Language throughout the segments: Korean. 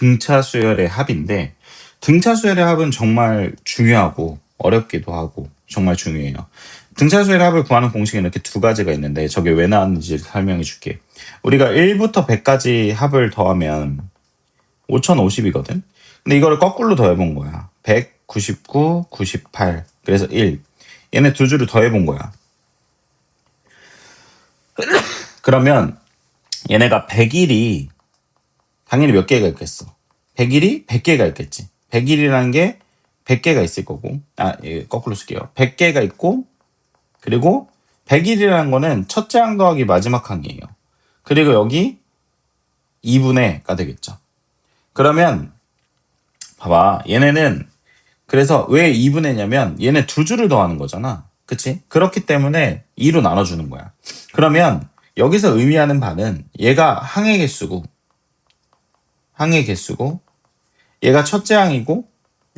등차 수열의 합인데 등차 수열의 합은 정말 중요하고 어렵기도 하고 정말 중요해요. 등차 수열의 합을 구하는 공식은 이렇게 두 가지가 있는데 저게 왜 나왔는지 설명해 줄게. 우리가 1부터 100까지 합을 더하면 5050이거든. 근데 이거를 거꾸로 더해본 거야. 100, 99, 98 그래서 1. 얘네 두 줄을 더해본 거야. 그러면 얘네가 100일이 당연히 몇 개가 있겠어? 100일이 100개가 있겠지. 100일이라는 게 100개가 있을 거고, 거꾸로 쓸게요. 100개가 있고, 그리고 100일이라는 거는 첫째 항 더하기 마지막 항이에요. 그리고 여기 2분의가 되겠죠. 그러면 봐봐, 얘네는 그래서 왜 2분의냐면 얘네 두 줄을 더하는 거잖아. 그치? 그렇기 때문에 2로 나눠주는 거야. 그러면 여기서 의미하는 바는 얘가 항의 개수고 얘가 첫째 항이고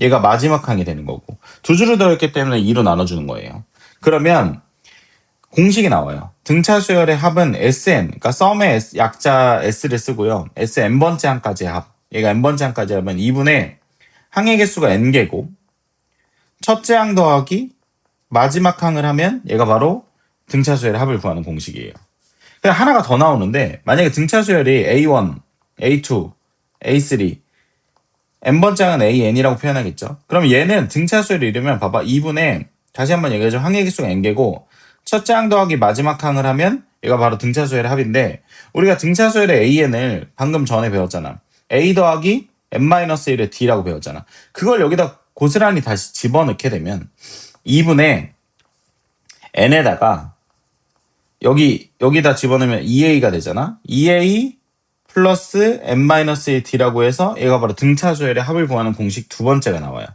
얘가 마지막 항이 되는 거고 두 줄을 더했기 때문에 2로 나눠주는 거예요. 그러면 공식이 나와요. 등차 수열의 합은 Sn, 그러니까 썸의 약자 S를 쓰고요. S n번째 항까지의 합. 얘가 n번째 항까지 하면 2분의 항의 개수가 n개고 첫째 항 더하기 마지막 항을 하면 얘가 바로 등차 수열의 합을 구하는 공식이에요. 그냥 하나가 더 나오는데 만약에 등차 수열이 A1, A2, A3 n번째 항은 AN이라고 표현하겠죠. 그럼 얘는 등차 수열을 이루면 봐봐 2분의 다시 한번 얘기하죠. 항의 개수가 n개고 첫째 항 더하기 마지막 항을 하면 얘가 바로 등차 수열의 합인데 우리가 등차 수열의 AN을 방금 전에 배웠잖아. A 더하기 n-1의 D라고 배웠잖아. 그걸 여기다 고스란히 다시 집어넣게 되면 2분의 n에다가 여기다 집어넣으면 2a가 되잖아. 2a 플러스 n-1의 D라고 해서 얘가 바로 등차 수열의 합을 구하는 공식 두 번째가 나와요.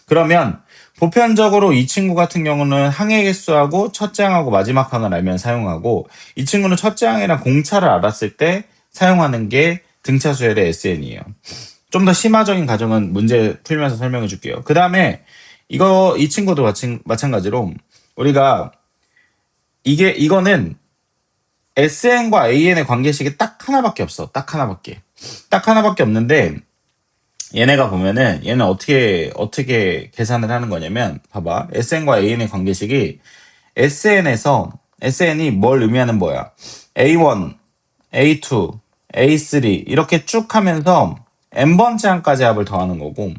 그러면 보편적으로 이 친구 같은 경우는 항의 개수하고 첫째 항하고 마지막 항을 알면 사용하고 이 친구는 첫째 항이랑 공차를 알았을 때 사용하는 게 등차 수열의 SN이에요. 좀 더 심화적인 가정은 문제 풀면서 설명해 줄게요. 그 다음에 이 친구도 마찬가지로 우리가 이거는 SN과 AN의 관계식이 딱 하나밖에 없어. 딱 하나밖에 없는데 얘네가 보면은 얘는 어떻게 계산을 하는 거냐면 봐봐. SN과 AN의 관계식이 SN이 뭘 의미하는 거야? A1, A2, A3 이렇게 쭉 하면서 n번째 항까지 합을 더하는 거고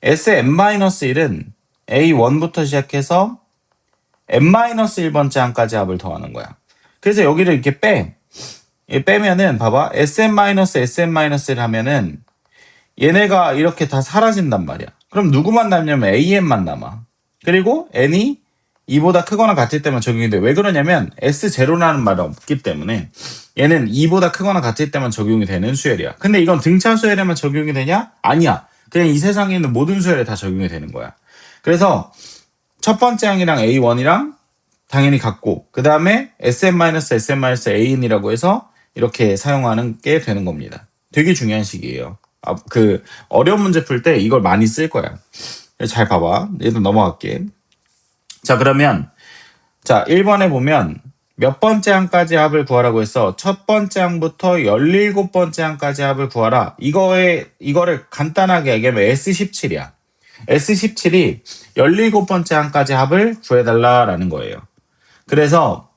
Sn-1은 A1부터 시작해서 n-1번째 항까지 합을 더하는 거야. 그래서 여기를 이렇게 빼면은 봐봐. Sn-Sn-를 하면은 얘네가 이렇게 다 사라진단 말이야. 그럼 누구만 남냐면 AN만 남아. 그리고 n이 2보다 크거나 같을 때만 적용이 돼. 왜 그러냐면 S0라는 말이 없기 때문에 얘는 2보다 크거나 같을 때만 적용이 되는 수열이야. 근데 이건 등차 수열에만 적용이 되냐? 아니야. 그냥 이 세상에 있는 모든 수열에 다 적용이 되는 거야. 그래서 첫 번째 항이랑 A1이랑 당연히 같고 그 다음에 Sn-Sn-AN이라고 해서 이렇게 사용하는 게 되는 겁니다. 되게 중요한 식이에요. 어려운 문제 풀 때 이걸 많이 쓸 거야. 잘 봐봐. 얘도 넘어갈게. 자, 그러면 1번에 보면 몇 번째 항까지 합을 구하라고 해서 첫 번째 항부터 17번째 항까지 합을 구하라. 이거를 간단하게 얘기하면 S17이야. S17이 17번째 항까지 합을 구해달라라는 거예요. 그래서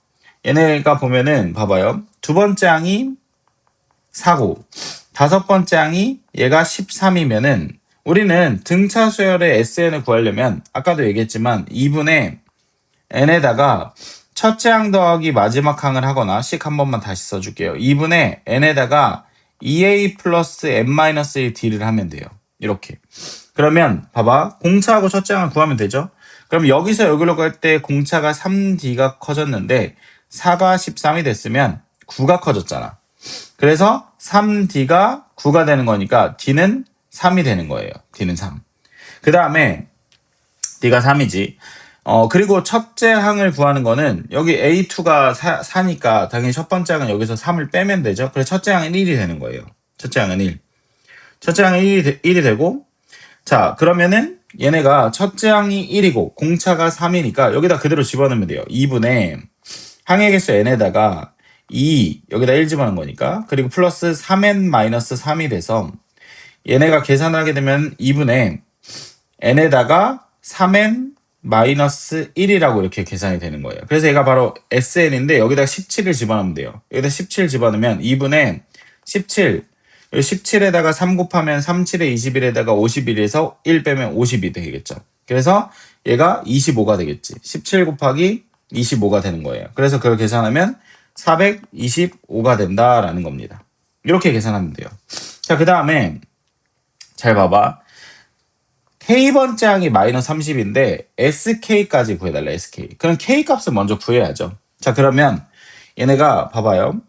얘네가 보면은 봐봐요. 두 번째 항이 4고 다섯 번째 항이 얘가 13이면은 우리는 등차 수열의 SN을 구하려면 아까도 얘기했지만 2분의 n에다가 첫째 항 더하기 마지막 항을 하거나 식 한 번만 다시 써줄게요. 2분의 n에다가 2a 플러스 n-D를 하면 돼요. 이렇게. 그러면 봐봐. 공차하고 첫째 항을 구하면 되죠. 그럼 여기서 여기로 갈 때 공차가 3D가 커졌는데 4가 13이 됐으면 9가 커졌잖아. 그래서 3D가 9가 되는 거니까 D는 3이 되는 거예요. D는 3. 그 다음에 D가 3이지. 그리고 첫째 항을 구하는 거는 여기 A2가 4니까 당연히 첫 번째 항은 여기서 3을 빼면 되죠. 그래서 첫째 항은 1이 되는 거예요. 첫째 항은 1. 첫째 항은 1이 되고 자, 그러면은 얘네가 첫째 항이 1이고 공차가 3이니까 여기다 그대로 집어넣으면 돼요. 2분의 항의 개수 n에다가 2 여기다 1 집어넣은 거니까 그리고 플러스 3n-3이 돼서 얘네가 계산을 하게 되면 2분의 n에다가 3n 마이너스 1이라고 이렇게 계산이 되는 거예요. 그래서 얘가 바로 sn인데 여기다 17을 집어넣으면 돼요. 여기다 17 집어넣으면 2분의 17, 17에다가 3 곱하면 37에 21에다가 51에서 1 빼면 50이 되겠죠. 그래서 얘가 25가 되겠지. 17 곱하기 25가 되는 거예요. 그래서 그걸 계산하면 425가 된다라는 겁니다. 이렇게 계산하면 돼요. 자, 그 다음에 잘 봐봐. K번째 항이 마이너스 30인데 SK까지 구해달라. SK. 그럼 K 값을 먼저 구해야죠. 자, 그러면 얘네가 봐봐요.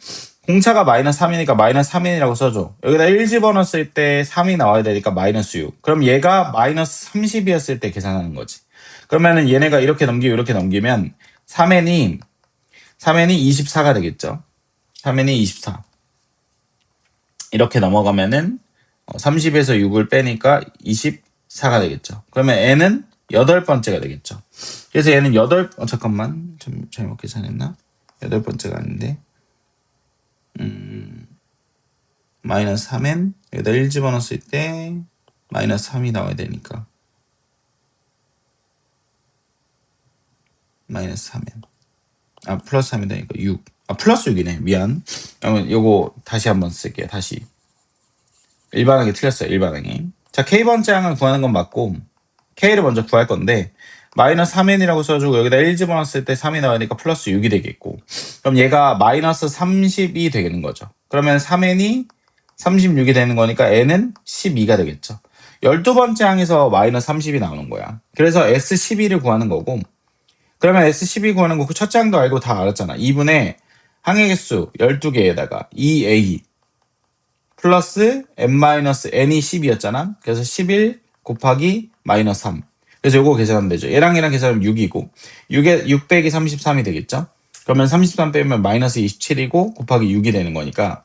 공차가 마이너스 3이니까 마이너스 3n이라고 써줘. 여기다 1 집어넣었을 때 3이 나와야 되니까 마이너스 6. 그럼 얘가 마이너스 30이었을 때 계산하는 거지. 그러면은 얘네가 이렇게 넘기고 이렇게 넘기면 3n이 24가 되겠죠. 3n이 24. 이렇게 넘어가면은 30에서 6을 빼니까 24가 되겠죠. 그러면 n은 8번째가 되겠죠. 그래서 얘는 잠깐만. 좀 잘못 계산했나? 8번째가 아닌데. 마이너스 3n 여기다 1 집어넣었을 때 마이너스 3이 나와야 되니까 마이너스 3n 플러스 3이 되니까 6 플러스 6이네. 미안. 그러면 요거 다시 한번 쓸게요. 다시 일반항이 틀렸어요. 일반항이. 자, K번째 항을 구하는 건 맞고 K를 먼저 구할 건데 마이너스 3n이라고 써주고 여기다 1 집어넣었을 때 3이 나오니까 플러스 6이 되겠고 그럼 얘가 마이너스 30이 되는 거죠. 그러면 3n이 36이 되는 거니까 n은 12가 되겠죠. 12번째 항에서 마이너스 30이 나오는 거야. 그래서 S12를 구하는 거고 그러면 S12 구하는 거 그 첫째 항도 알고 다 알았잖아. 2분의 항의 개수 12개에다가 2a 플러스 n-n이 10이었잖아. 그래서 11 곱하기 마이너스 3. 그래서 요거 계산하면 되죠. 얘랑 계산하면 6이고 6 빼기 33이 되겠죠. 그러면 33 빼면 마이너스 27이고 곱하기 6이 되는 거니까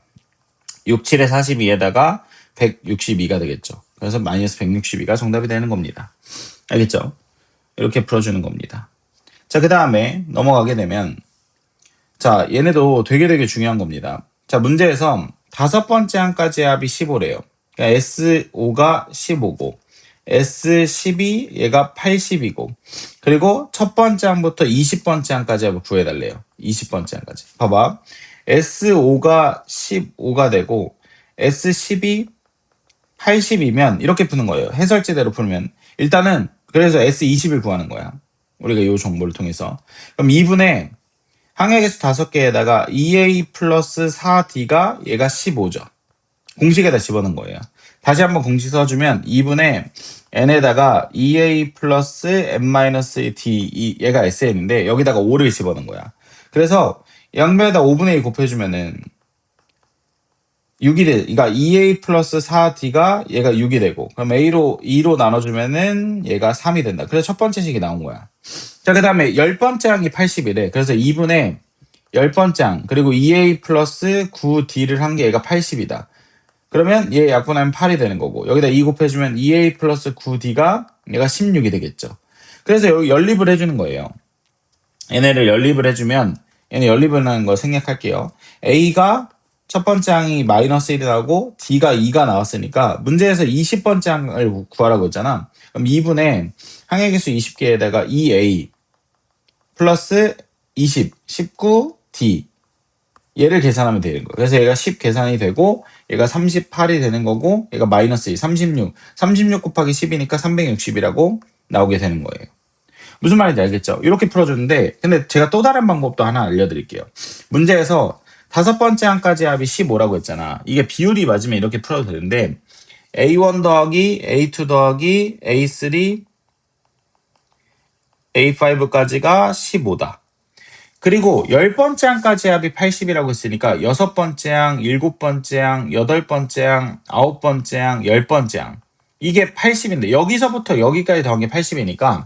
6, 7에 42에다가 162가 되겠죠. 그래서 마이너스 162가 정답이 되는 겁니다. 알겠죠? 이렇게 풀어주는 겁니다. 자, 그 다음에 넘어가게 되면 자, 얘네도 되게 중요한 겁니다. 자, 문제에서 5번째 항까지 합이 15래요. 그러니까 S5가 15고 S12 얘가 80이고 그리고 첫 번째 항부터 20번째 항까지 합을 구해달래요. 20번째 항까지. 봐봐. S5가 15가 되고 S12 80이면 이렇게 푸는 거예요. 해설지대로 풀면 일단은 그래서 S20을 구하는 거야. 우리가 이 정보를 통해서. 그럼 2분의 항의 개수 5개에다가 2a 플러스 4d가 얘가 15죠. 공식에다 집어넣은 거예요. 다시 한번 공식 써주면 2분의 n에다가 2a 플러스 n-d 얘가 sn인데 여기다가 5를 집어넣은 거야. 그래서 양변에다 5분의 2 곱해주면은 6이 돼. 그러니까 2a 플러스 4d가 얘가 6이 되고 그럼 a로 2로 나눠주면은 얘가 3이 된다. 그래서 첫 번째 식이 나온 거야. 자, 그 다음에 10번째 항이 80이래. 그래서 2분의 10번째 항 그리고 2a 플러스 9d를 한 게 얘가 80이다. 그러면 얘 약분하면 8이 되는 거고 여기다 2 곱해주면 2a 플러스 9d가 얘가 16이 되겠죠. 그래서 여기 연립을 해주는 거예요. 얘네를 연립을 해주면 얘네 연립을 하는 거 생략할게요. a가 첫 번째 항이 마이너스 1이 나오고 d가 2가 나왔으니까 문제에서 20번째 항을 구하라고 했잖아. 그럼 2분의 항의 개수 20개에다가 2a 플러스 20, 19d 얘를 계산하면 되는 거예요. 그래서 얘가 10 계산이 되고 얘가 38이 되는 거고 얘가 마이너스 2, 36 곱하기 10이니까 360이라고 나오게 되는 거예요. 무슨 말인지 알겠죠? 이렇게 풀어주는데 근데 제가 또 다른 방법도 하나 알려드릴게요. 문제에서 5번째 항까지 합이 15라고 했잖아. 이게 비율이 맞으면 이렇게 풀어도 되는데 A1 더하기 A2 더하기 A3 A5까지가 15다. 그리고 10번째 항까지 합이 80이라고 했으니까 6번째 항, 7번째 항, 8번째 항, 9번째 항, 10번째 항 이게 80인데 여기서부터 여기까지 더한 게 80이니까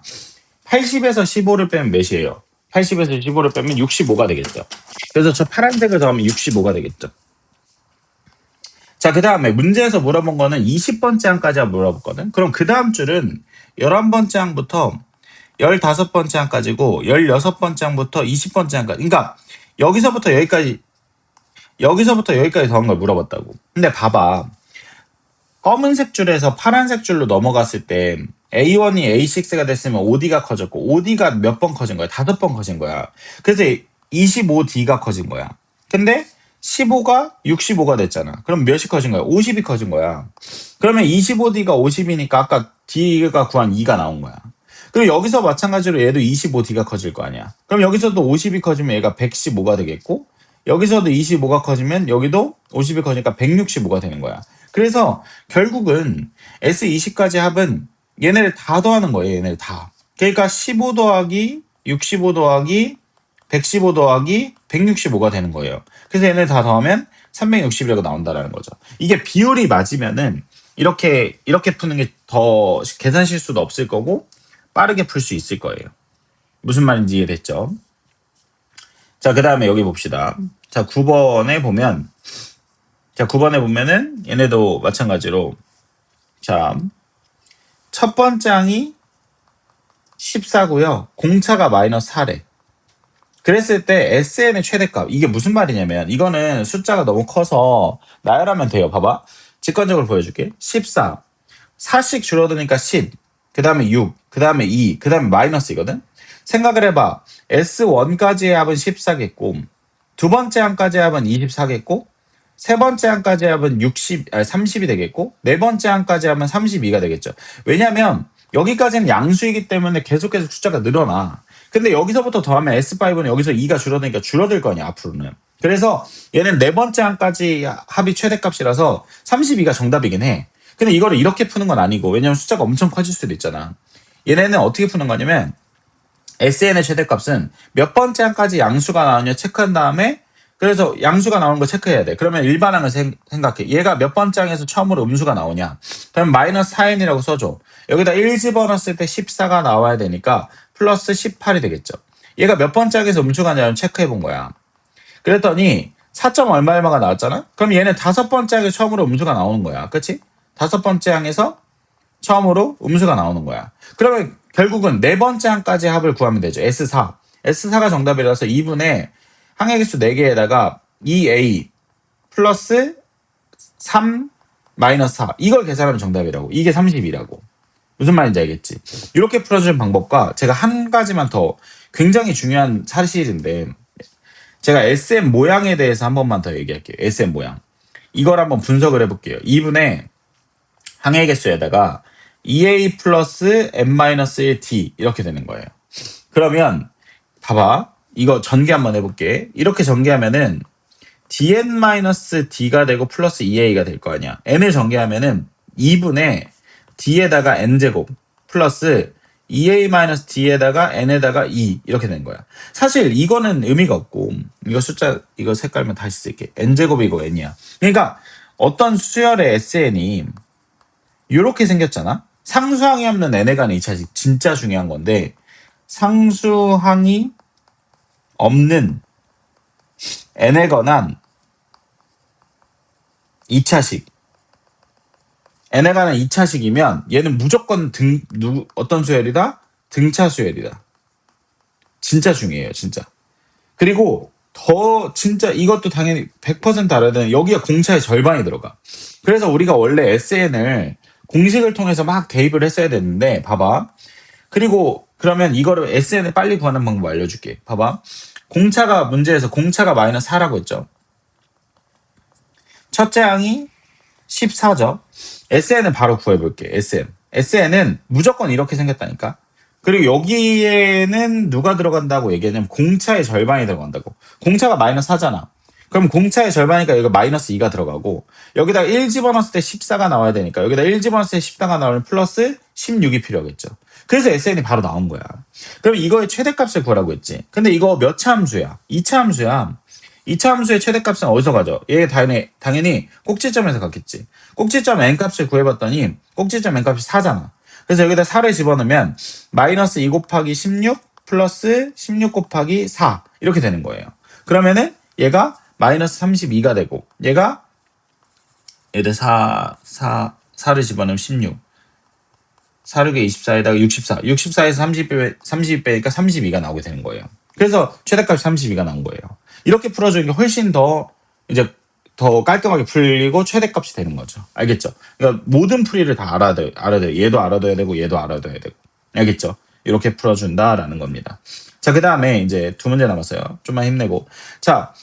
80에서 15를 빼면 몇이에요? 80에서 15를 빼면 65가 되겠죠. 그래서 저 파란색을 더하면 65가 되겠죠. 자, 그 다음에 문제에서 물어본 거는 20번째 항까지 물어봤거든. 그럼 그 다음 줄은 11번째 항부터 15번째 항까지고 16번째 항부터 20번째 항까지. 그러니까 여기서부터 여기까지 더한 걸 물어봤다고. 근데 봐봐. 검은색 줄에서 파란색 줄로 넘어갔을 때 A1이 A6가 됐으면 OD가 커졌고 OD가 몇 번 커진 거야? 5번 커진 거야. 그래서 25D가 커진 거야. 근데 15가 65가 됐잖아. 그럼 몇이 커진 거야? 50이 커진 거야. 그러면 25D가 50이니까 아까 D가 구한 2가 나온 거야. 그리고 여기서 마찬가지로 얘도 25D가 커질 거 아니야. 그럼 여기서도 50이 커지면 얘가 115가 되겠고, 여기서도 25가 커지면 여기도 50이 커지니까 165가 되는 거야. 그래서 결국은 S20까지 합은 얘네를 다 더하는 거예요. 얘네를 다. 그러니까 15 더하기 65 더하기 115 더하기 165가 되는 거예요. 그래서 얘네를 다 더하면 360이라고 나온다라는 거죠. 이게 비율이 맞으면은 이렇게 푸는 게 더 계산 실수도 없을 거고 빠르게 풀 수 있을 거예요. 무슨 말인지 이해됐죠? 자, 그 다음에 여기 봅시다. 자, 9번에 보면, 자, 9번에 보면은 얘네도 마찬가지로, 자, 첫 번째 항이 14고요. 공차가 마이너스 4래. 그랬을 때 SN의 최대값, 이게 무슨 말이냐면, 이거는 숫자가 너무 커서 나열하면 돼요. 봐봐. 직관적으로 보여줄게. 14. 4씩 줄어드니까 10, 그 다음에 6, 그 다음에 2, 그 다음에 마이너스이거든? 생각을 해봐. S1까지의 합은 14겠고, 두 번째 항까지의 합은 24겠고, 세 번째 항까지의 합은 30이 되겠고, 네 번째 항까지의 합은 32가 되겠죠. 왜냐면, 여기까지는 양수이기 때문에 계속해서 숫자가 늘어나. 근데 여기서부터 더하면 S5는 여기서 2가 줄어드니까 줄어들 거 아니야, 앞으로는. 그래서 얘는 네 번째 항까지 합이 최대값이라서 32가 정답이긴 해. 근데 이거를 이렇게 푸는 건 아니고, 왜냐면 숫자가 엄청 커질 수도 있잖아. 얘네는 어떻게 푸는 거냐면, SN의 최대값은 몇 번째 항까지 양수가 나오냐 체크한 다음에, 그래서 양수가 나오는 거 체크해야 돼. 그러면 일반항을 생각해. 얘가 몇 번째 항에서 처음으로 음수가 나오냐. 그럼 마이너스 4n이라고 써줘. 여기다 1 집어넣었을 때 14가 나와야 되니까 플러스 18이 되겠죠. 얘가 몇 번째 항에서 음수가 나오냐 체크해 본 거야. 그랬더니 4점 얼마가 나왔잖아? 그럼 얘는 다섯 번째 항에 처음으로 음수가 나오는 거야. 그치? 다섯 번째 항에서 처음으로 음수가 나오는 거야. 그러면 결국은 네 번째 항까지 합을 구하면 되죠. S4. S4가 정답이라서 2분의 항의 개수 4개에다가 2A 플러스 3 마이너스 4. 이걸 계산하면 정답이라고. 이게 30이라고. 무슨 말인지 알겠지? 이렇게 풀어주는 방법과 제가 한 가지만 더 굉장히 중요한 사실인데, 제가 SM 모양에 대해서 한 번만 더 얘기할게요. SM 모양. 이걸 한번 분석을 해볼게요. 2분의 항의 개수에다가 2a 플러스 n-1t 이렇게 되는 거예요. 그러면 봐봐. 이거 전개 한번 해볼게. 이렇게 전개하면은 dn-d가 되고 플러스 2a가 될 거 아니야. n을 전개하면은 2분의 d에다가 n제곱 플러스 2a-d에다가 n에다가 2 이렇게 된 거야. 사실 이거는 의미가 없고, 이거 숫자 이거 색깔만 다시 쓸게. n제곱이고 n이야. 그러니까 어떤 수열의 SN이 이렇게 생겼잖아. 상수항이 없는 n에 관한 2차식 진짜 중요한 건데, 상수항이 없는 n에 관한 2차식, n에 관한 2차식이면 얘는 무조건 어떤 수열이다? 등차 수열이다. 진짜 중요해요, 진짜. 그리고 더 진짜 이것도 당연히 100% 알아야 되는, 여기가 공차의 절반이 들어가. 그래서 우리가 원래 SN을 공식을 통해서 막 대입을 했어야 되는데, 봐봐. 그리고 그러면 이거를 SN을 빨리 구하는 방법 알려줄게. 봐봐. 공차가 문제에서 공차가 마이너스 4라고 했죠. 첫째 항이 14죠. SN을 바로 구해볼게. SN은 무조건 이렇게 생겼다니까. 그리고 여기에는 누가 들어간다고 얘기하냐면 공차의 절반이 들어간다고. 공차가 마이너스 4잖아. 그럼 공차의 절반이니까 여기 마이너스 2가 들어가고, 여기다 1 집어넣었을 때 14가 나와야 되니까 여기다 1 집어넣었을 때 14가 나오면 플러스 16이 필요하겠죠. 그래서 SN이 바로 나온 거야. 그럼 이거의 최대값을 구하라고 했지. 근데 이거 몇 차 함수야? 2차 함수야. 2차 함수의 최대값은 어디서 가죠? 얘 당연히 꼭지점에서 갔겠지. 꼭지점 n값을 구해봤더니 꼭지점 n값이 4잖아. 그래서 여기다 4를 집어넣으면 마이너스 2 곱하기 16 플러스 16 곱하기 4 이렇게 되는 거예요. 그러면은 얘가 마이너스 32가 되고, 얘가 4를 집어넣으면 16, 4르게 24에다가 64, 64에서 30 빼니까 32가 나오게 되는 거예요. 그래서 최대값이 32가 나온 거예요. 이렇게 풀어주는 게 훨씬 더 이제 더 깔끔하게 풀리고 최대값이 되는 거죠. 알겠죠? 그러니까 모든 풀이를 다 알아둬야 돼요. 얘도 알아둬야 되고 얘도 알아둬야 되고. 알겠죠? 이렇게 풀어준다라는 겁니다. 자, 그 다음에 이제 두 문제 남았어요. 좀만 힘내고. 자,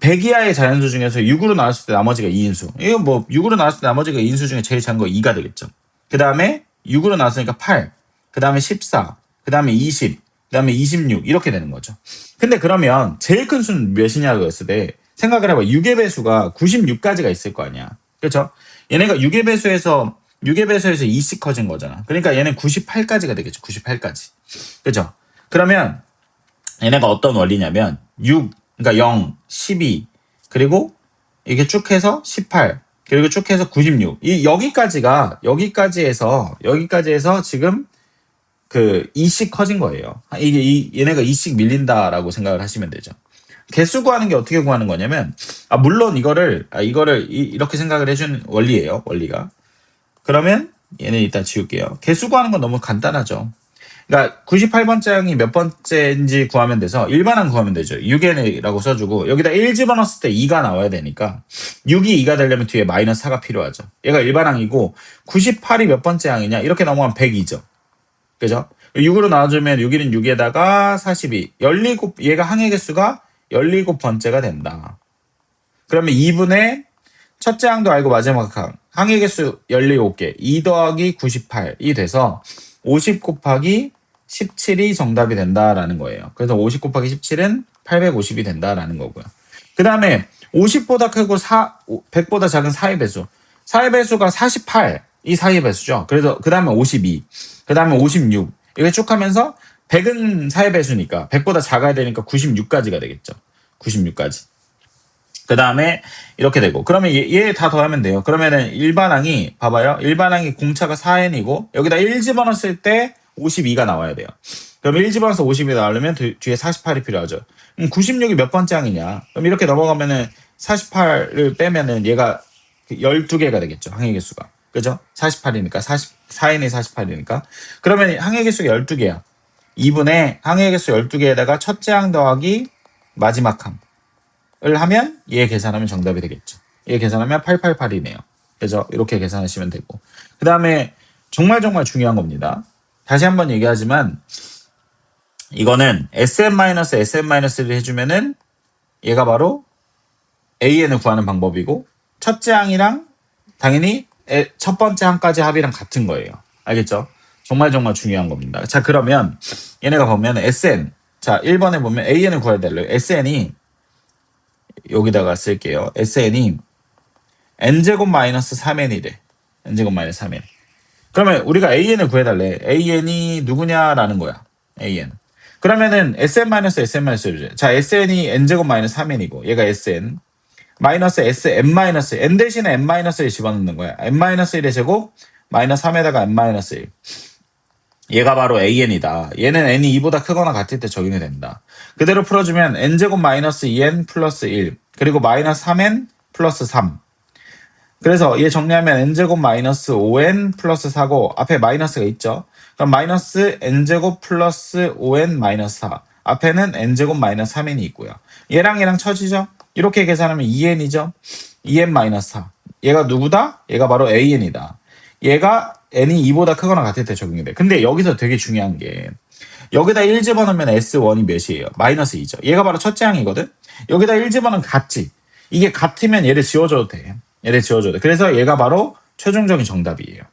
100 이하의 자연수 중에서 6으로 나눴을 때 나머지가 2인수. 이거 뭐 6으로 나눴을 때 나머지가 2인수 중에 제일 작은 거 2가 되겠죠. 그 다음에 6으로 나눴으니까 8, 그 다음에 14, 그 다음에 20, 그 다음에 26 이렇게 되는 거죠. 근데 그러면 제일 큰 수는 몇이냐고 했을 때 생각을 해봐. 6의 배수가 96까지가 있을 거 아니야. 그렇죠? 얘네가 6의 배수에서 2씩 커진 거잖아. 그러니까 얘는 98까지가 되겠죠. 98까지. 그렇죠? 그러면 얘네가 어떤 원리냐면 6, 그러니까 0, 12, 그리고 이게 쭉 해서 18, 그리고 쭉 해서 96. 여기까지에서 지금 그 2씩 커진 거예요. 얘네가 2씩 밀린다라고 생각을 하시면 되죠. 개수 구하는 게 어떻게 구하는 거냐면, 물론 이거를 이렇게 생각을 해준 원리예요. 원리가. 그러면 얘는 일단 지울게요. 개수 구하는 건 너무 간단하죠. 그러니까 98번장이 몇 번째인지 구하면 돼서 일반항 구하면 되죠. 6n이라고 써주고 여기다 1 집어넣었을 때 2가 나와야 되니까 6이 2가 되려면 뒤에 마이너스 4가 필요하죠. 얘가 일반항이고 98이 몇 번째 항이냐 이렇게 넘어가면 102죠. 그죠? 6으로 나눠주면 6일은 6에다가 42 얘가 항의 개수가 17번째가 된다. 그러면 2분의 첫째 항도 알고 마지막 항 항의 개수 17개 2 더하기 98이 돼서 50 곱하기 17이 정답이 된다라는 거예요. 그래서 50 곱하기 17은 850이 된다라는 거고요. 그 다음에 50보다 크고 100보다 작은 4의 배수. 4의 배수가 48, 이 4의 배수죠. 그래서 그 다음에 52, 그 다음에 56. 이렇게 쭉 하면서 100은 4의 배수니까 100보다 작아야 되니까 96까지가 되겠죠. 96까지. 그 다음에 이렇게 되고 그러면 얘 다 더하면 돼요. 그러면은 일반항이 봐봐요. 일반항이 공차가 4n이고 여기다 1 집어넣었을 때 52가 나와야 돼요. 그럼 1 집어넣어서 50이 나오려면 뒤에 48이 필요하죠. 그럼 96이 몇 번째 항이냐? 그럼 이렇게 넘어가면은 48을 빼면은 얘가 12개가 되겠죠. 항의 개수가. 그죠? 48이니까 4n이 48이니까 그러면 항의 개수가 12개야. 2분의 항의 개수 12개에다가 첫째 항 더하기 마지막 항 을 하면 얘 계산하면 정답이 되겠죠. 얘 계산하면 888이네요. 그래서 이렇게 계산하시면 되고 그 다음에 정말 중요한 겁니다. 다시 한번 얘기하지만 이거는 SM-SM-를 해주면은 얘가 바로 AN을 구하는 방법이고 첫째 항이랑 당연히 첫 번째 항까지 합이랑 같은 거예요. 알겠죠? 정말 중요한 겁니다. 자, 그러면 얘네가 보면 SN 자 1번에 보면 AN을 구해야 될래요. SN이 여기다가 쓸게요. SN이 n제곱 마이너스 3n이래. n제곱 마이너스 3n. 그러면 우리가 AN을 구해달래. AN이 누구냐라는 거야. AN. 그러면은 SN 마이너스 SN 마이너스 해주세요. 자, SN이 n제곱 마이너스 3n이고 얘가 SN 마이너스 SM 마이너스 n 대신에 n 마이너스 1 집어넣는 거야. n 마이너스 1의 제곱 마이너스 3에다가 n 마이너스 1. 얘가 바로 AN이다. 얘는 n이 2보다 크거나 같을 때 적용이 된다. 그대로 풀어주면 n제곱 마이너스 2n 플러스 1 그리고 마이너스 3n 플러스 3. 그래서 얘 정리하면 n제곱 마이너스 5n 플러스 4고 앞에 마이너스가 있죠. 그럼 마이너스 n제곱 플러스 5n 마이너스 4. 앞에는 n제곱 마이너스 3n이 있고요. 얘랑 쳐지죠. 이렇게 계산하면 2n이죠. 2n 마이너스 4. 얘가 누구다? 얘가 바로 AN이다. 얘가 n이 2보다 크거나 같을 때 적용이 돼. 근데 여기서 되게 중요한 게 여기다 1 집어넣으면 S1이 몇이에요? 마이너스 2죠. 얘가 바로 첫째 항이거든? 여기다 1 집어넣으면 같지. 이게 같으면 얘를 지워줘도 돼. 그래서 얘가 바로 최종적인 정답이에요.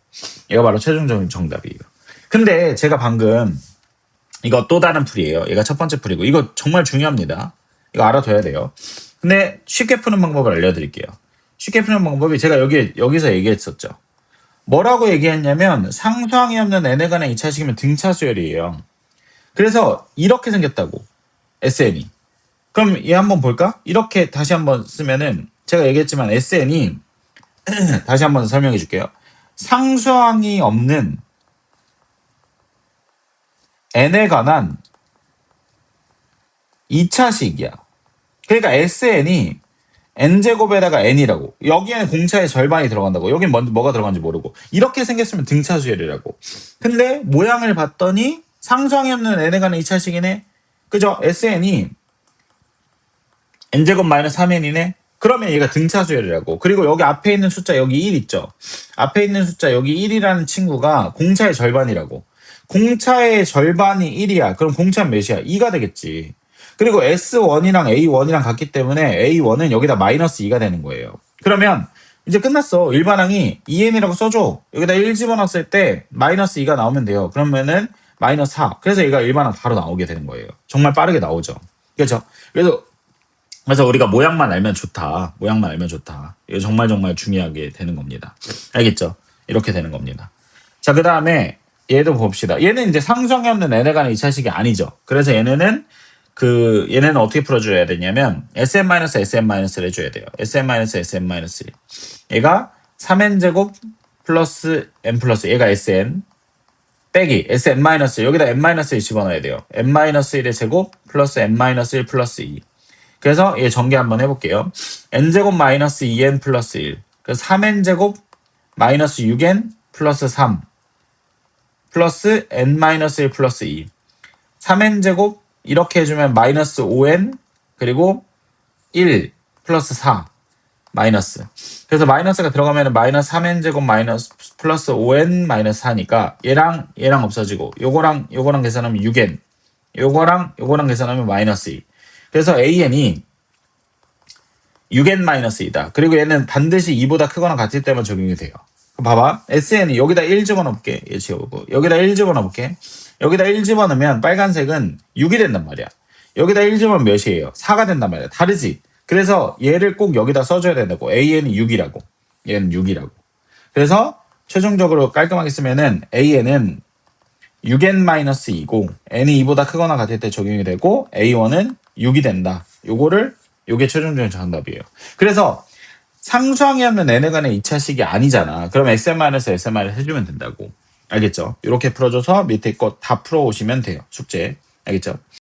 근데 제가 방금 이거 또 다른 풀이에요. 얘가 첫 번째 풀이고 이거 정말 중요합니다. 이거 알아둬야 돼요. 근데 쉽게 푸는 방법을 알려드릴게요. 쉽게 푸는 방법이 제가 여기서 얘기했었죠. 뭐라고 얘기했냐면 상수항이 없는 n에 관한 2차식이면 등차수열이에요. 그래서 이렇게 생겼다고 SN이. 그럼 얘 한번 볼까? 이렇게 다시 한번 쓰면은 제가 얘기했지만 SN이 다시 한번 설명해 줄게요. 상수항이 없는 n에 관한 2차식이야. 그러니까 SN이 n제곱에다가 n이라고. 여기에는 공차의 절반이 들어간다고. 여긴 뭐가 들어간지 모르고. 이렇게 생겼으면 등차수열이라고. 근데 모양을 봤더니 상수항이 없는 n에 관한 2차식이네. 그죠? SN이 n제곱 마이너스 3n이네. 그러면 얘가 등차수열이라고. 그리고 여기 앞에 있는 숫자 여기 1 있죠. 앞에 있는 숫자 여기 1이라는 친구가 공차의 절반이라고. 공차의 절반이 1이야. 그럼 공차는 몇이야? 2가 되겠지. 그리고 S1이랑 A1이랑 같기 때문에 A1은 여기다 마이너스 2가 되는 거예요. 그러면 이제 끝났어. 일반항이 2n이라고 써줘. 여기다 1 집어넣었을 때 마이너스 2가 나오면 돼요. 그러면은 마이너스 4. 그래서 얘가 일반항 바로 나오게 되는 거예요. 정말 빠르게 나오죠. 그렇죠? 그래서 우리가 모양만 알면 좋다. 모양만 알면 좋다. 이거 정말 중요하게 되는 겁니다. 알겠죠? 이렇게 되는 겁니다. 자, 그 다음에 얘도 봅시다. 얘는 이제 상성이 없는 n에 관한 2차식이 아니죠. 그래서 얘네는 어떻게 풀어줘야 되냐면 Sn-Sn-를 해줘야 돼요. Sn-Sn-1. 얘가 3n제곱 플러스 n 플러스 얘가 Sn 빼기 Sn- 여기다 n-1 집어넣어야 돼요. n-1의 제곱 플러스 n-1 플러스 2. 그래서 얘 전개 한번 해볼게요. n제곱 마이너스 2n 플러스 1. 그래서 3n제곱 마이너스 6n 플러스 3 플러스 n-1 플러스 2. 3n제곱 이렇게 해주면 마이너스 5n 그리고 1 플러스 4 마이너스. 그래서 마이너스가 들어가면 마이너스 3n제곱 마이너스 플러스 5n 마이너스 4니까 얘랑 없어지고 요거랑 계산하면 6n 요거랑 계산하면 마이너스 2. 그래서 an이 6n-2다. 그리고 얘는 반드시 2보다 크거나 같을 때만 적용이 돼요. 봐봐. SN이 여기다 1 집어넣을게. 얘 지워보고. 여기다 1 집어넣을게. 여기다 1 집어넣으면 빨간색은 6이 된단 말이야. 여기다 1 집어넣으면 몇이에요? 4가 된단 말이야. 다르지? 그래서 얘를 꼭 여기다 써줘야 된다고. AN이 6이라고. 얘는 6이라고. 그래서 최종적으로 깔끔하게 쓰면은 AN은 6n-2고 n이 2보다 크거나 같을 때 적용이 되고 A1은 6이 된다. 요게 최종적인 정답이에요. 그래서 상수항이 없는 n에 관한 2차식이 아니잖아. 그럼 Sn-Sn- 해주면 된다고. 알겠죠? 이렇게 풀어줘서 밑에 거 다 풀어오시면 돼요. 숙제. 알겠죠?